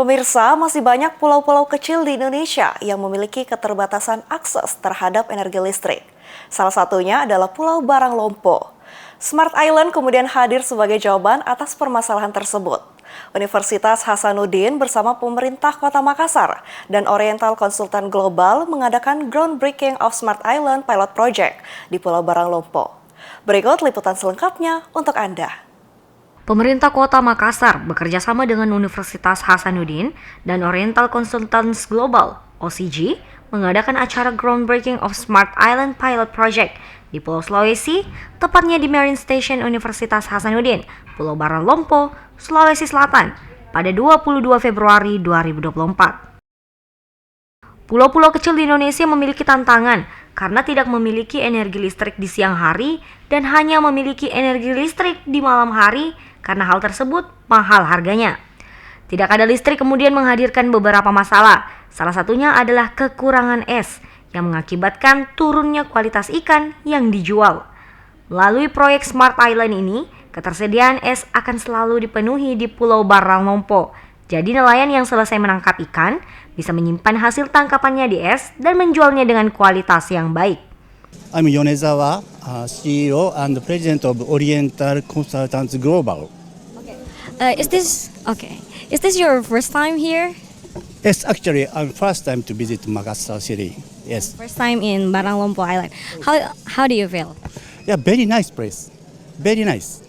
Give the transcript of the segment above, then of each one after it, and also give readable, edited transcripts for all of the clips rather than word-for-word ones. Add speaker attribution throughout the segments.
Speaker 1: Pemirsa, masih banyak pulau-pulau kecil di Indonesia yang memiliki keterbatasan akses terhadap energi listrik. Salah satunya adalah Pulau Baranglompo. Smart Island kemudian hadir sebagai jawaban atas permasalahan tersebut. Universitas Hasanuddin bersama pemerintah Kota Makassar dan Oriental Konsultan Global mengadakan groundbreaking of Smart Island Pilot Project di Pulau Baranglompo. Berikut liputan selengkapnya untuk Anda.
Speaker 2: Pemerintah Kota Makassar bekerja sama dengan Universitas Hasanuddin dan Oriental Consultants Global (OCG) mengadakan acara Groundbreaking of Smart Island Pilot Project di Pulau Sulawesi, tepatnya di Marine Station Universitas Hasanuddin, Pulau Baranglompo, Sulawesi Selatan, pada 22 Februari 2024. Pulau-pulau kecil di Indonesia memiliki tantangan karena tidak memiliki energi listrik di siang hari dan hanya memiliki energi listrik di malam hari karena hal tersebut mahal harganya. Tidak ada listrik kemudian menghadirkan beberapa masalah. Salah satunya adalah kekurangan es yang mengakibatkan turunnya kualitas ikan yang dijual. Melalui proyek Smart Island ini, ketersediaan es akan selalu dipenuhi di Pulau Baranglompo. Jadi nelayan yang selesai menangkap ikan bisa menyimpan hasil tangkapannya di es dan menjualnya dengan kualitas yang baik.
Speaker 3: I'm Yonezawa, CEO and President of Oriental Consultants Global.
Speaker 4: Is this your first time here?
Speaker 3: Yes, actually, I'm first time to visit Makassar City. Yes.
Speaker 4: First time in Baranglompo Island. How do you feel?
Speaker 3: Yeah, very nice place. Very nice.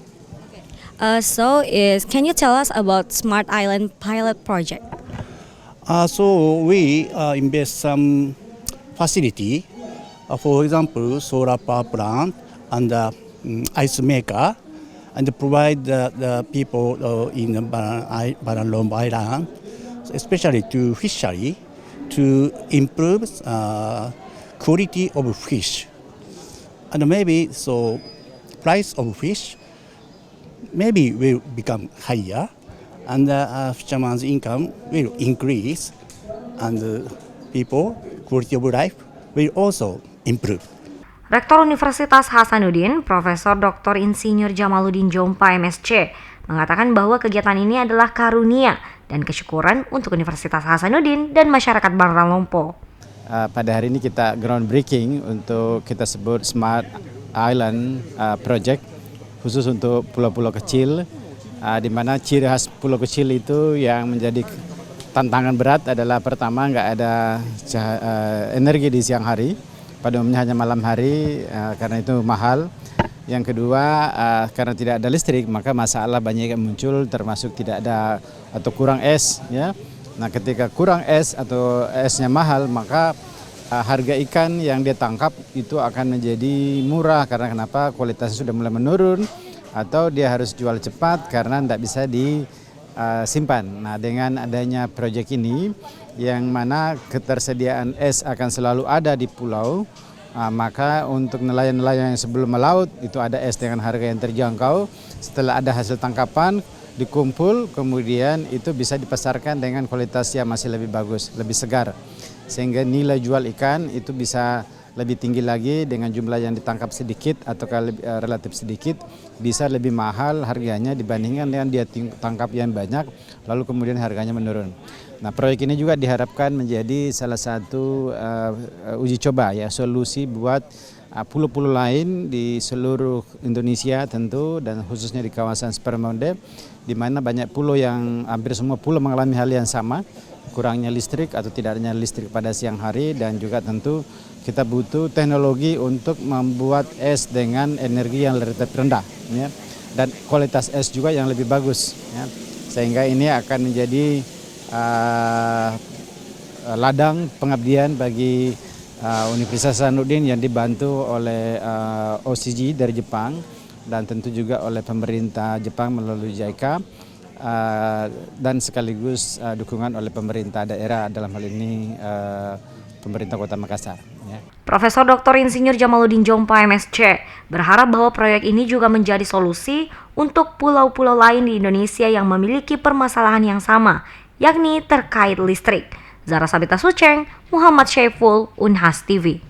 Speaker 4: Can you tell us about Smart Island Pilot Project?
Speaker 3: So we invest some facility, for example, solar power plant and ice maker, and provide the people in Baranglompo Island, especially to fishery, to improve quality of fish, and maybe so price of fish maybe will become higher, and fisherman's income will increase, and people quality of life will also improve.
Speaker 2: Rektor Universitas Hasanuddin, Profesor Dr. Insinyur Jamaluddin Jompa MSc, mengatakan bahwa kegiatan ini adalah karunia dan kesyukuran untuk Universitas Hasanuddin dan masyarakat Baranglompo.
Speaker 5: Pada hari ini kita groundbreaking untuk kita sebut Smart Island Project, khusus untuk pulau-pulau kecil, di mana ciri khas pulau kecil itu yang menjadi tantangan berat adalah pertama nggak ada energi di siang hari. Pada umumnya hanya malam hari karena itu mahal. Yang kedua, karena tidak ada listrik maka masalah banyak yang muncul, termasuk tidak ada atau kurang es. Ya. Nah, ketika kurang es atau esnya mahal maka harga ikan yang dia tangkap itu akan menjadi murah. Karena kenapa? Kualitasnya sudah mulai menurun atau dia harus jual cepat karena tidak bisa disimpan. Nah, dengan adanya proyek ini yang mana ketersediaan es akan selalu ada di pulau, maka untuk nelayan-nelayan yang sebelum melaut itu ada es dengan harga yang terjangkau. Setelah ada hasil tangkapan dikumpul, kemudian itu bisa dipasarkan dengan kualitas yang masih lebih bagus, lebih segar, sehingga nilai jual ikan itu bisa lebih tinggi lagi. Dengan jumlah yang ditangkap sedikit atau relatif sedikit bisa lebih mahal harganya dibandingkan dengan dia tangkap yang banyak lalu kemudian harganya menurun. Nah, proyek ini juga diharapkan menjadi salah satu uji coba ya, solusi buat pulau-pulau lain di seluruh Indonesia tentu, dan khususnya di kawasan Spermonde, di mana banyak pulau yang hampir semua pulau mengalami hal yang sama, kurangnya listrik atau tidak adanya listrik pada siang hari, dan juga tentu kita butuh teknologi untuk membuat es dengan energi yang relatif rendah ya, dan kualitas es juga yang lebih bagus ya, sehingga ini akan menjadi ladang pengabdian bagi Universitas Hasanuddin yang dibantu oleh OCG dari Jepang dan tentu juga oleh pemerintah Jepang melalui JICA, dan sekaligus dukungan oleh pemerintah daerah, dalam hal ini pemerintah Kota Makassar. Ya.
Speaker 2: Profesor Dr. Insinyur Jamaluddin Jompa MSc berharap bahwa proyek ini juga menjadi solusi untuk pulau-pulau lain di Indonesia yang memiliki permasalahan yang sama, yakni terkait listrik. Zara Sabita Suceng, Muhammad Syaiful, Unhas TV.